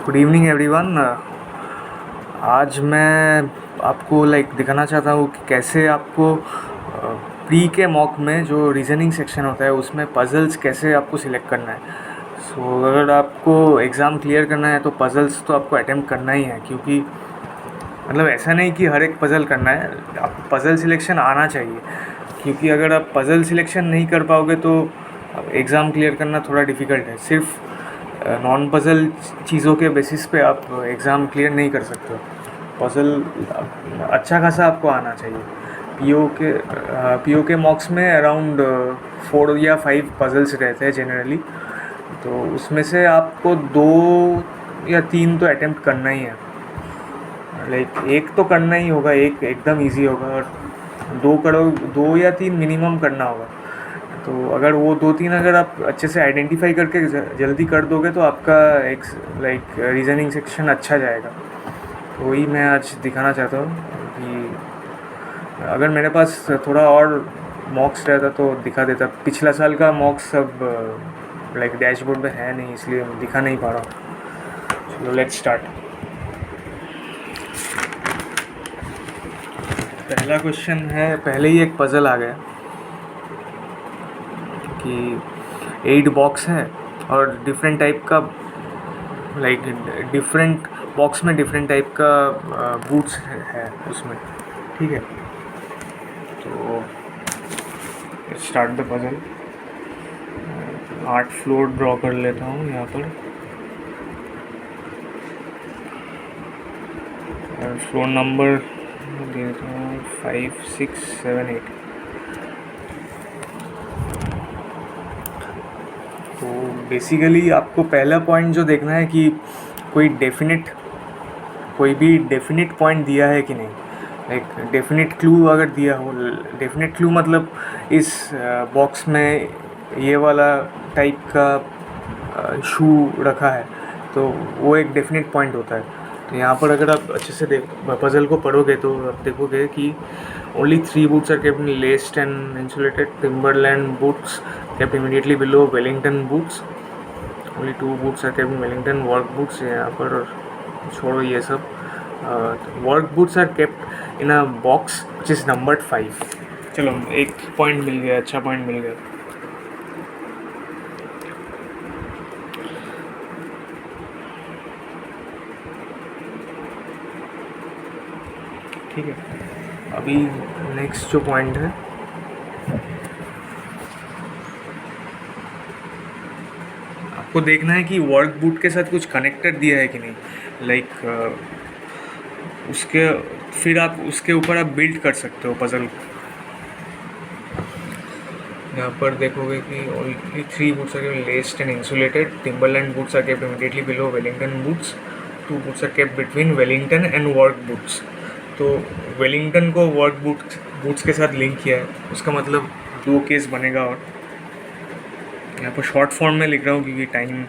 Good evening everyone. आज मैं आपको दिखाना चाहता हूँ कि कैसे आपको प्री के मॉक में जो रीजनिंग सेक्शन होता है उसमें पजल्स कैसे आपको सिलेक्ट करना है। अगर आपको एग्ज़ाम क्लियर करना है तो पजल्स तो आपको अटेम्प्ट करना ही है, क्योंकि ऐसा नहीं कि हर एक पज़ल करना है, आपको पज़ल सिलेक्शन आना चाहिए। क्योंकि अगर आप पज़ल सिलेक्शन नहीं कर पाओगे तो एग्ज़ाम क्लियर करना थोड़ा डिफ़िकल्ट है। सिर्फ नॉन पज़ल चीज़ों के बेसिस पे आप एग्ज़ाम क्लियर नहीं कर सकते हो। पज़ल अच्छा खासा आपको आना चाहिए। पीओ के मॉक्स में अराउंड 4 या 5 पज़ल्स रहते हैं जनरली, तो उसमें से आपको 2 या 3 तो अटेम्प्ट करना ही है। एक तो करना ही होगा, एक एकदम इजी होगा और 2 या 3 मिनिमम करना होगा। तो अगर वो 2-3 अगर आप अच्छे से आइडेंटिफाई करके जल्दी कर दोगे तो आपका एक रीजनिंग सेक्शन अच्छा जाएगा। तो वही मैं आज दिखाना चाहता हूँ कि अगर मेरे पास थोड़ा और मॉक्स रहता तो दिखा देता। पिछला साल का मॉक्स सब डैशबोर्ड में है नहीं, इसलिए दिखा नहीं पा रहा हूँ। चलो लेट्स स्टार्ट। पहला क्वेश्चन है, पहले ही एक पज़ल आ गया कि 8 बॉक्स है और डिफरेंट टाइप का डिफरेंट बॉक्स में डिफरेंट टाइप का बूट्स है उसमें। ठीक है, तो start the puzzle. 8 floor draw कर लेता हूँ यहाँ पर। फ्लोर नंबर देता हूँ 5, 6, 7, 8। तो बेसिकली आपको पहला पॉइंट जो देखना है कि कोई भी डेफिनेट पॉइंट दिया है कि नहीं। डेफिनेट क्लू अगर दिया हो, डेफिनेट क्लू मतलब इस बॉक्स में ये वाला टाइप का शू रखा है, तो वो एक डेफिनेट पॉइंट होता है। तो यहाँ पर अगर आप अच्छे से पजल को पढ़ोगे तो आप देखोगे कि only 3 boots are kept in laced and insulated Timberland boots kept immediately below Wellington boots. Only 2 boots are kept in Wellington work boots. यहाँ पर छोड़ो ये सब। Work boots are kept in a box which is numbered 5। चलो एक point मिल गया, अच्छा point मिल गया। ठीक है, अभी नेक्स्ट जो पॉइंट है, आपको देखना है कि वर्क बूट के साथ कुछ कनेक्टर दिया है कि नहीं। उसके फिर आप उसके ऊपर आप बिल्ड कर सकते हो पजल को। यहाँ पर देखोगे कि only 3 boots are kept laced and insulated Timberland boots are kept immediately below Wellington boots. 2 boots are kept between Wellington and work boots. तो वेलिंगटन को वर्क बूट्स के साथ लिंक किया है, उसका मतलब 2 केस बनेगा। और यहाँ पर शॉर्ट फॉर्म में लिख रहा हूँ क्योंकि टाइम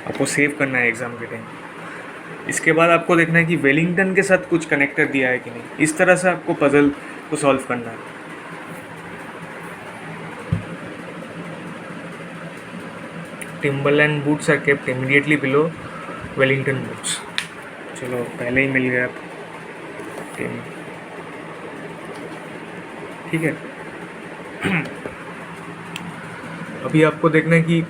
आपको सेव करना है एग्ज़ाम के टाइम। इसके बाद आपको देखना है कि वेलिंगटन के साथ कुछ कनेक्टर दिया है कि नहीं। इस तरह से आपको पजल को सॉल्व करना है। Timberland boots are kept immediately below Wellington boots. चलो पहले ही मिल गया। ठीक है, अभी आपको देखना है कि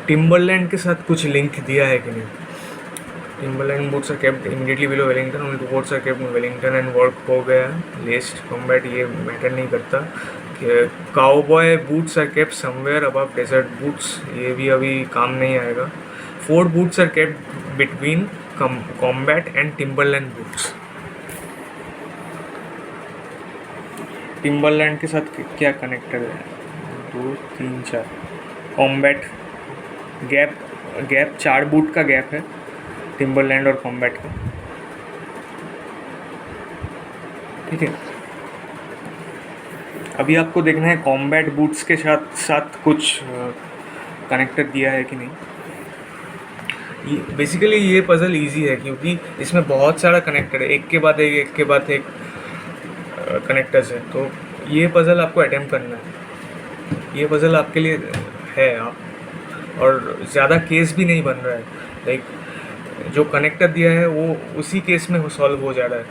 टिम्बरलैंड के साथ कुछ लिंक दिया है कि नहीं। Timberland boots are kept immediately below Wellington, only 2 boots are kept Wellington and work हो गया। लेस्ट कॉम्बैट ये मैटर नहीं करता। Cowboy boots are kept somewhere above desert boots, ये भी अभी काम नहीं आएगा। 4 boots are kept between combat and Timberland boots. Timberland के साथ क्या कनेक्टर है? 2, 3, 4 कॉम्बैट गैप 4 बूट का गैप है टिम्बरलैंड और कॉम्बैट का। ठीक है, अभी आपको देखना है कॉम्बैट बूट्स के साथ कुछ कनेक्टर दिया है कि नहीं। बेसिकली ये पज़ल इजी है क्योंकि इसमें बहुत सारा कनेक्टर है, एक के बाद एक कनेक्टर्स है। तो ये पज़ल आपको अटेम्प्ट करना है, ये पज़ल आपके लिए है। और ज़्यादा केस भी नहीं बन रहा है। जो कनेक्टर दिया है वो उसी केस में सॉल्व हो जा रहा है,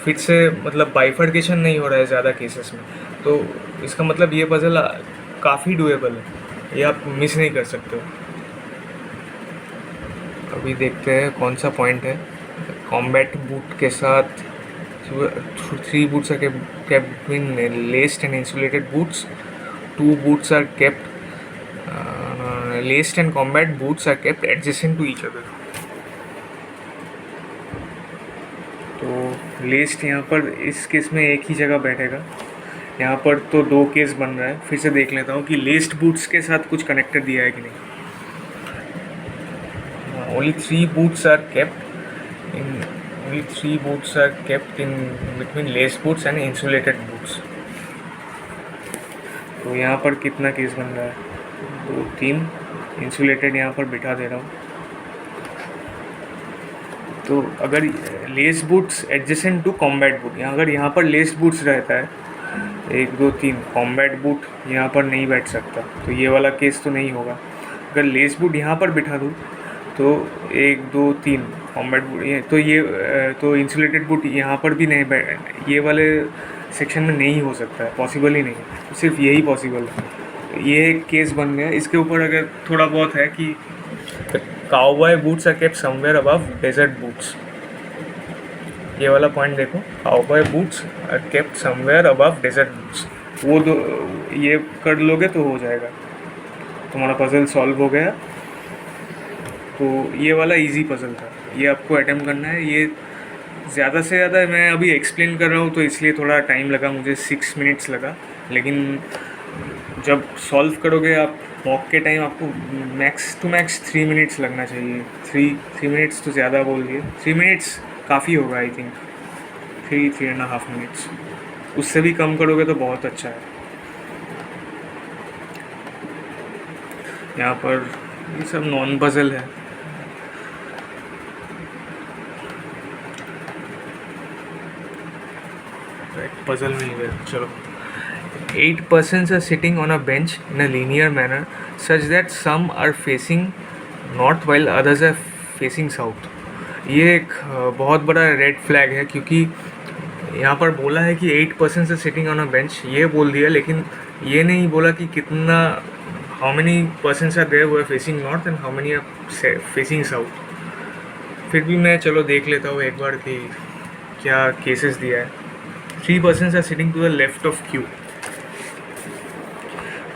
फिर से मतलब बाइफर्केशन नहीं हो रहा है ज़्यादा केसेस में। तो इसका मतलब ये पज़ल काफ़ी डुएबल है, ये आप मिस नहीं कर सकते हो। अभी देखते हैं कौन सा पॉइंट है। कॉम्बैट बूट के साथ 3 boots are kept between laced and insulated boots. 2 boots are kept laced and combat boots are kept adjacent to each other. तो लेस्ड यहाँ पर इस केस में एक ही जगह बैठेगा। यहाँ पर तो 2 केस बन रहा है। फिर से देख लेता हूँ कि लेस्ड बूट्स के साथ कुछ कनेक्टर दिया है कि नहीं। Only 3 boots are kept in between laced boots and insulated boots. तो यहाँ पर कितना केस बन रहा है? 2 3 इंसुलेटेड यहाँ पर बिठा दे रहा हूँ। तो अगर lace boots adjacent to combat boot, अगर यहाँ पर लेस बूट्स रहता है 1 2 3, कॉम्बैट बूट यहाँ पर नहीं बैठ सकता, तो ये वाला केस तो नहीं होगा। अगर लेस बूट यहाँ पर बिठा दूँ तो 1 2 3 कॉम्बैट बूट, ये तो इंसुलेटेड बूट यहाँ पर भी नहीं बैठ, ये वाले सेक्शन में नहीं हो सकता है, पॉसिबल ही नहीं है, तो सिर्फ यही पॉसिबल है। ये एक केस बन गया। इसके ऊपर अगर थोड़ा बहुत है कि cowboy boots are kept somewhere above desert boots, ये वाला पॉइंट देखो, cowboy boots are kept somewhere above desert boots, वो दो ये कर लोगे तो हो जाएगा, तुम्हारा पजल सॉल्व हो गया। तो ये वाला इजी पजल था, ये आपको अटेम्प्ट करना है। ये ज़्यादा से ज़्यादा मैं अभी एक्सप्लेन कर रहा हूँ तो इसलिए थोड़ा टाइम लगा मुझे, 6 मिनट्स लगा, लेकिन जब सॉल्व करोगे आप मॉक के टाइम आपको मैक्स टू मैक्स 3 मिनट्स लगना चाहिए। 3 मिनट्स तो ज़्यादा बोल दिए, 3 मिनट्स काफ़ी होगा आई थिंक, 3.5 मिनट्स, उससे भी कम करोगे तो बहुत अच्छा है। यहाँ पर ये सब नॉन पजल है। पजल मिल गया, चलो। 8 persons are sitting on a bench in a linear manner such that some are facing north while others are facing south. ये एक बहुत बड़ा रेड फ्लैग है, क्योंकि यहाँ पर बोला है कि 8 persons are sitting on a bench, ये बोल दिया, लेकिन ये नहीं बोला कि कितना, how many persons are there who are facing north and how many are facing south. फिर भी मैं चलो देख लेता हूँ एक बार कि क्या केसेस दिया है। 3 persons are sitting to the left of Q.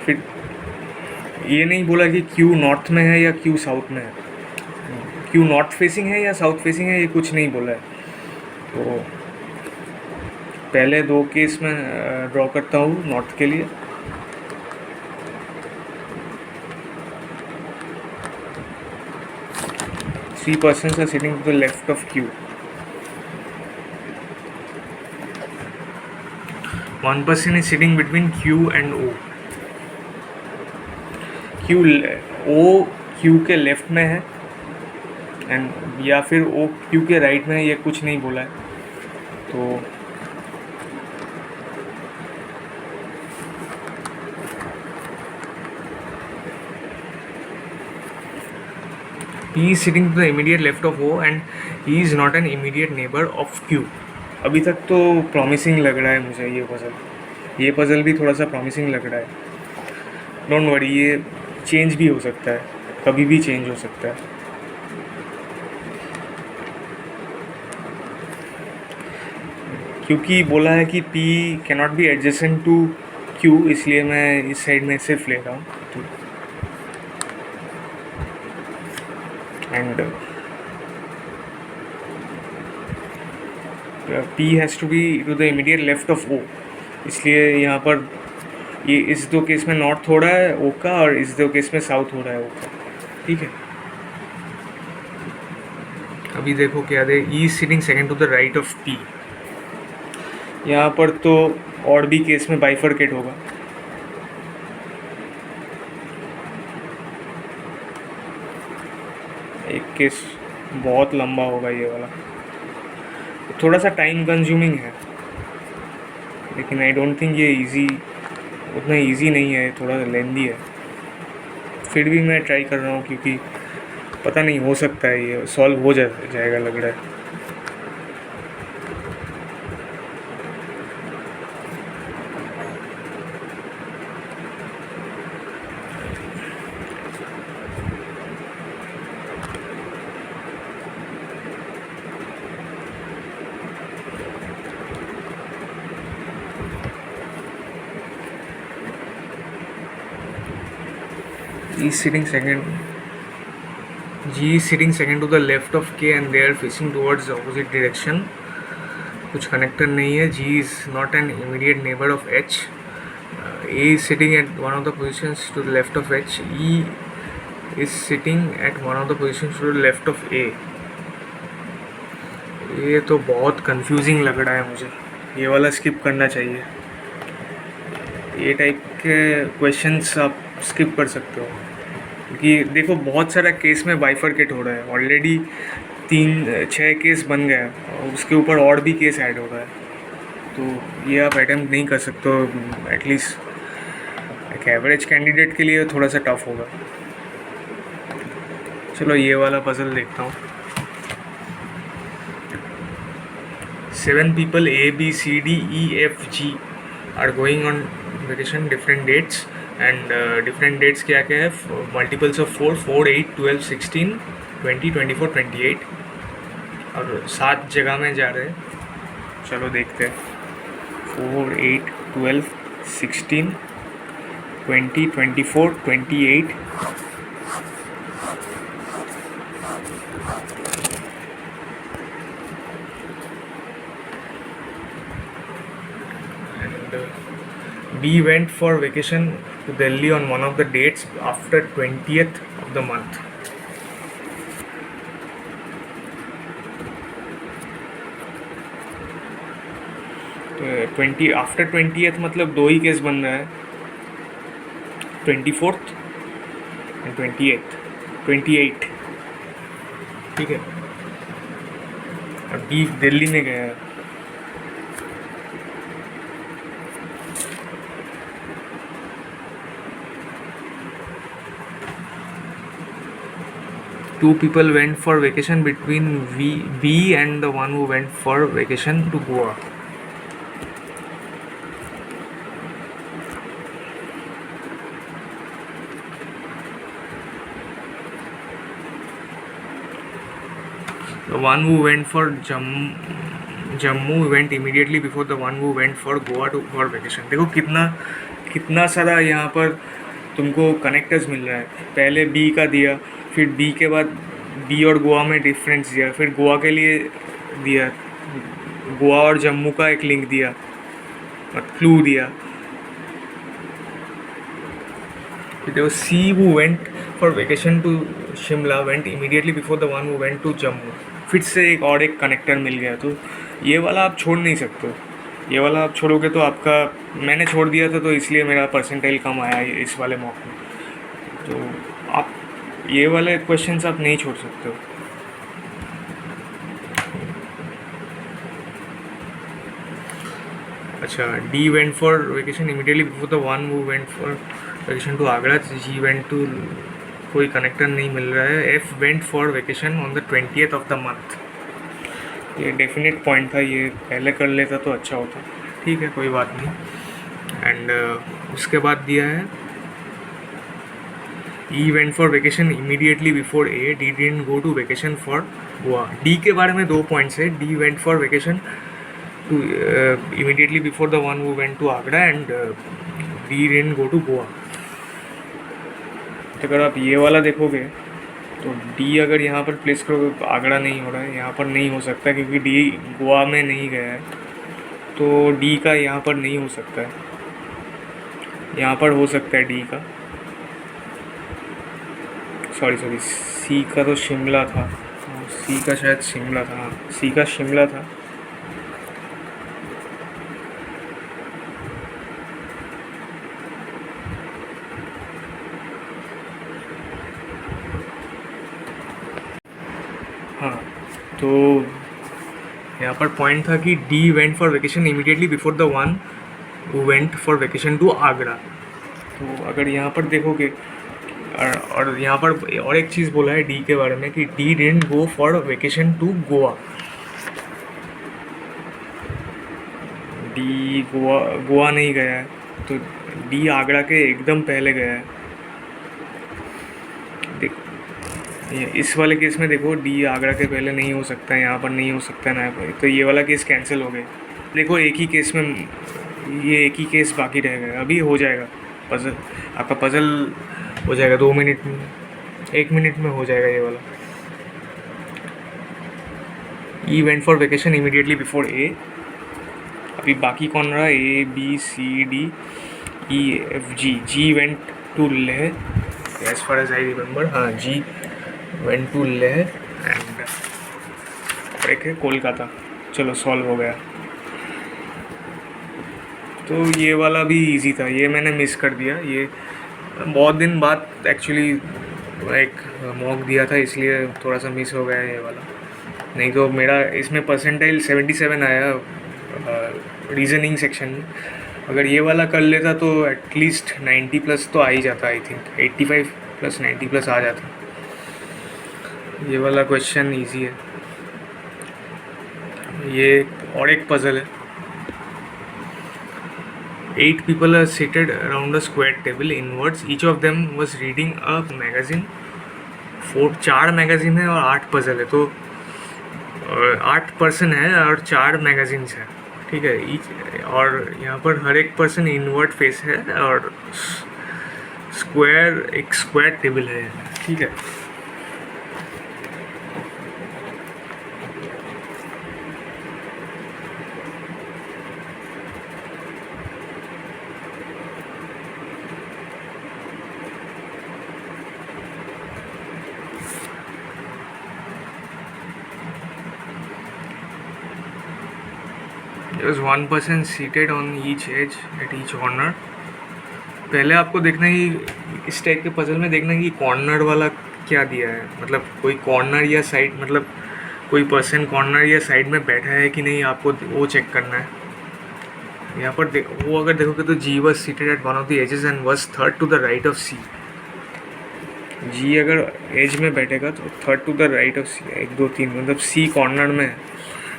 फिर ये नहीं बोला कि Q नॉर्थ में है या Q साउथ में है, Q नॉर्थ फेसिंग है या साउथ फेसिंग है, ये कुछ नहीं बोला है। तो पहले 2 केस में ड्रॉ करता हूँ नॉर्थ के लिए। Three persons are sitting to the left of Q. 1 person is sitting between Q and O. Q के लेफ्ट में है एंड या फिर O Q के राइट में है, ये कुछ नहीं बोला है। तो he is sitting to the immediate left of O and he is not an immediate neighbor of Q. अभी तक तो प्रॉमिसिंग लग रहा है मुझे ये पज़ल भी थोड़ा सा प्रॉमिसिंग लग रहा है। डोंट वरी, ये चेंज भी हो सकता है, कभी भी चेंज हो सकता है। क्योंकि बोला है कि P cannot be adjacent to Q, इसलिए मैं इस साइड में सिर्फ ले रहा हूँ। And P has to be to the immediate left of O, इसलिए यहाँ पर ये इस 2 केस में नॉर्थ हो रहा है O का और इस 2 केस में साउथ हो रहा है O का, ठीक है। अभी देखो क्या दे, E is sitting second to the right of P। यहाँ पर तो और भी केस में बाइफर्केट होगा। एक केस बहुत लंबा होगा ये वाला, थोड़ा सा टाइम कंज्यूमिंग है, लेकिन आई डोंट थिंक ये उतना इजी नहीं है, थोड़ा लेंदी है। फिर भी मैं ट्राई कर रहा हूँ क्योंकि पता नहीं, हो सकता है ये सॉल्व हो जाएगा लग रहा है। G is sitting second to the left of K and they are facing towards the opposite direction. कुछ कनेक्टर नहीं है. G is not an immediate neighbor of H. A is sitting at one of the positions to the left of H. E is sitting at one of the positions to the left of A. ये तो बहुत confusing लग रहा है मुझे, ये वाला skip करना चाहिए. ये टाइप के क्वेश्चंस आप स्किप कर सकते हो, क्योंकि देखो बहुत सारा केस में बाइफरकेट हो रहा है. ऑलरेडी 3-6 केस बन गया और उसके ऊपर और भी केस ऐड हो रहा है. तो ये आप अटेम्प्ट नहीं कर सकते हो. एटलीस्ट एक एवरेज कैंडिडेट के लिए थोड़ा सा टफ होगा. चलो ये वाला पजल देखता हूँ. 7 people A, B, C, D, E, F, G are going on vacation different dates and different dates क्या क्या है, मल्टीपल्स ऑफ 4, 8, 12, 16, 20, 24, 28 और 7 जगह में जा रहे हैं. चलो देखते हैं. 4, 8, 12, 16, 20, 24, 28. B went for vacation to Delhi on one of the dates after 20th of the month. तो आफ्टर 20th मतलब 2 ही केस बन रहा है. 24th and 28. ठीक है. अब B दिल्ली में गया है. Two people went for vacation between B and the one who went for vacation to Goa. The one who went for Jammu went immediately before the one who went for Goa for vacation. देखो कितना सारा यहाँ पर तुमको connectors मिल रहा है. पहले B का दिया, फिर B के बाद B और गोवा में डिफरेंस दिया, फिर गोवा के लिए दिया, गोवा और जम्मू का एक लिंक दिया, क्लू दिया. फिर C who went for vacation to Shimla went immediately before the one who went to Jammu. फिर से एक कनेक्टर मिल गया. तो ये वाला आप छोड़ नहीं सकते. ये वाला आप छोड़ोगे तो आपका, मैंने छोड़ दिया था तो इसलिए मेरा परसेंटाइल कम आया इस वाले मॉक में. तो आप ये वाले क्वेश्चंस आप नहीं छोड़ सकते हो. अच्छा, D went for vacation immediately before the one who went for vacation to Agra. G went to, कोई कनेक्टर नहीं मिल रहा है. F went for vacation on the 20th of the month. ये डेफिनेट पॉइंट था, ये पहले कर लेता तो अच्छा होता. ठीक है, कोई बात नहीं. एंड उसके बाद दिया है E went for vacation immediately before A. D didn't go to vacation for Goa. D के बारे में 2 पॉइंट्स है. D went for vacation to immediately before the one who went to Agra and D didn't go to Goa. तो अगर आप ये वाला देखोगे तो D अगर यहाँ पर प्लेस करोगे तो आगरा नहीं हो रहा है, यहाँ पर नहीं हो सकता क्योंकि D गोवा में नहीं गया है. तो D का यहाँ पर नहीं हो सकता है. यहाँ पर हो सकता है D का, सॉरी C का तो शिमला था. C का शायद शिमला था. हाँ, C का शिमला था. हाँ, तो यहाँ पर पॉइंट था कि D went for vacation immediately before the one who went for vacation to Agra. तो अगर यहाँ पर देखोगे और यहाँ पर और एक चीज़ बोला है डी के बारे में कि D didn't go for vacation to Goa. D Goa नहीं गया है, तो डी आगरा के एकदम पहले गया है। देख, इस वाले केस में देखो डी आगरा के पहले नहीं हो सकता है, यहाँ पर नहीं हो सकता है ना, तो ये वाला केस कैंसिल हो गया। देखो एक ही केस में ये एक ही केस बाकी रह गया, अभी हो जाएगा पज़ल, आपका पज़ल हो जाएगा 2 मिनट में, 1 मिनट में हो जाएगा ये वाला। E went for vacation immediately before A. अभी बाकी कौन रहा? A B C D E F G. G went to Leh as far as I remember. हाँ, G went to Leh and एक है कोलकाता। चलो सॉल्व हो गया। तो ये वाला भी इजी था, ये मैंने मिस कर दिया। ये बहुत दिन बाद एक्चुअली एक मॉक दिया था, इसलिए थोड़ा सा मिस हो गया ये वाला। नहीं तो मेरा इसमें परसेंटाइल 77 आया रीजनिंग सेक्शन में। अगर ये वाला कर लेता तो एटलीस्ट 90 प्लस तो आ ही जाता। आई थिंक 85 प्लस 90 प्लस आ जाता। ये वाला क्वेश्चन इजी है। ये और एक पजल है। 8 people are seated around a square table inwards. Each of them was reading a magazine. 4 magazine है और 8 पजल है, तो 8 पर्सन है और 4 मैगज़ीन्स हैं, ठीक है। और यहाँ पर हर एक पर्सन इनवर्ड फेस है और एक स्क्वायर टेबल है, ठीक है। There was one person seated on each edge at each corner. पहले आपको देखना ही इस टाइप के पजल में देखना कि कॉर्नर वाला क्या दिया है, मतलब कोई कॉर्नर या साइड, मतलब कोई पर्सन कॉर्नर या साइड में बैठा है कि नहीं, आपको वो चेक करना है। यहाँ पर वो अगर देखोगे तो G was seated at one of the edges and was third to the right of C. G अगर एज में बैठेगा तो third to the right of C, 1 2 3, मतलब सी कॉर्नर में है।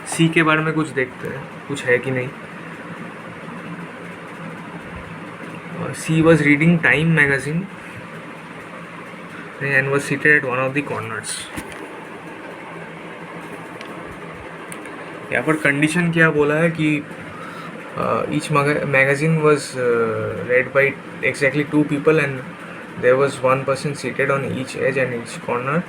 सी के बारे में कुछ देखते हैं, कुछ है कि नहीं। C was reading Time magazine and was seated at one of the corners. यहाँ पर कंडीशन क्या बोला है कि each magazine was read by exactly 2 people and there was 1 person seated on each edge and each corner.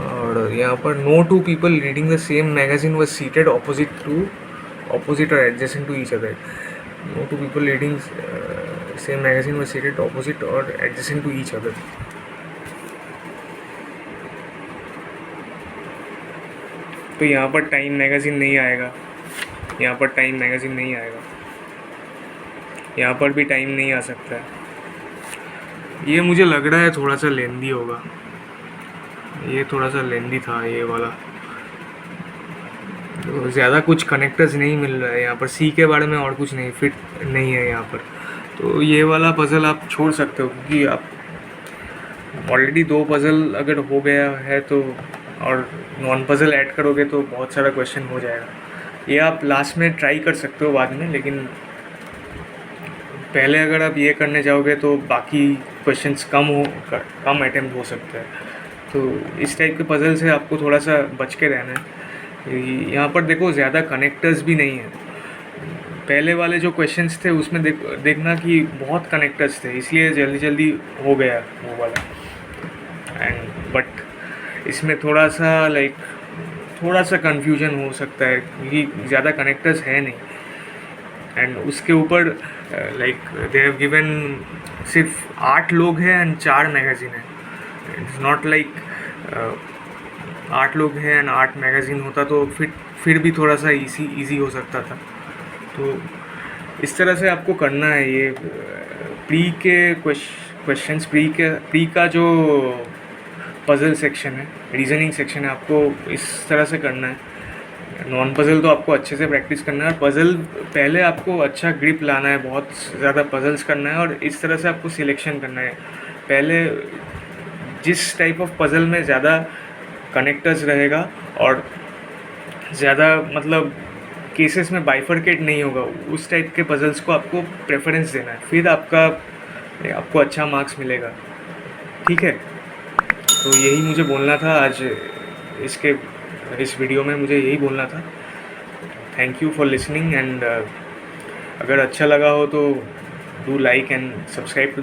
और यहाँ पर no 2 people reading the same magazine was seated opposite or adjacent to each other. No 2 people reading same magazine was seated opposite or adjacent to each other. तो यहाँ पर time magazine नहीं आएगा, यहाँ पर टाइम मैगज़ीन नहीं आएगा, यहाँ पर भी टाइम नहीं आ सकता है। ये मुझे लग रहा है थोड़ा सा लेंदी होगा, ये थोड़ा सा लेंदी था ये वाला, तो ज़्यादा कुछ कनेक्टर्स नहीं मिल रहा है यहाँ पर। सी के बारे में और कुछ नहीं फिट नहीं है यहाँ पर, तो ये वाला पज़ल आप छोड़ सकते हो, क्योंकि आप ऑलरेडी 2 पज़ल अगर हो गया है तो, और नॉन पज़ल ऐड करोगे तो बहुत सारा क्वेश्चन हो जाएगा। ये आप लास्ट में ट्राई कर सकते हो बाद में, लेकिन पहले अगर आप ये करने जाओगे तो बाकी क्वेश्चंस कम अटेम्प्ट हो सकते हैं। तो इस टाइप के पज़ल से आपको थोड़ा सा बच के रहना है। यहाँ पर देखो ज़्यादा कनेक्टर्स भी नहीं है। पहले वाले जो क्वेश्चंस थे उसमें देखना कि बहुत कनेक्टर्स थे, इसलिए जल्दी जल्दी हो गया वो वाला। बट इसमें थोड़ा सा कन्फ्यूजन हो सकता है क्योंकि ज़्यादा कनेक्टर्स है नहीं। एंड उसके ऊपर दे हैव गिवन सिर्फ 8 लोग हैं एंड 4 मैगज़ीन है। इट्स नॉट लाइक 8 लोग हैं एंड 8 मैगज़ीन होता तो फिर भी थोड़ा सा इजी हो सकता था। तो इस तरह से आपको करना है। ये प्री के क्वेश्चंस, प्री का जो पज़ल सेक्शन है, रीजनिंग सेक्शन है, आपको इस तरह से करना है। नॉन पज़ल तो आपको अच्छे से प्रैक्टिस करना है, और पज़ल पहले आपको अच्छा ग्रिप लाना है, बहुत ज़्यादा पज़ल्स करना है, और इस तरह से आपको सिलेक्शन करना है। पहले जिस टाइप ऑफ पज़ल में ज़्यादा कनेक्टर्स रहेगा और ज़्यादा मतलब केसेस में बाइफरकेट नहीं होगा, उस टाइप के पज़ल्स को आपको प्रेफरेंस देना है, फिर आपको अच्छा मार्क्स मिलेगा। ठीक है, तो यही मुझे बोलना था आज इस वीडियो में, मुझे यही बोलना था। Thank you for listening, and अगर अच्छा लगा हो तो डू लाइक एंड सब्सक्राइब।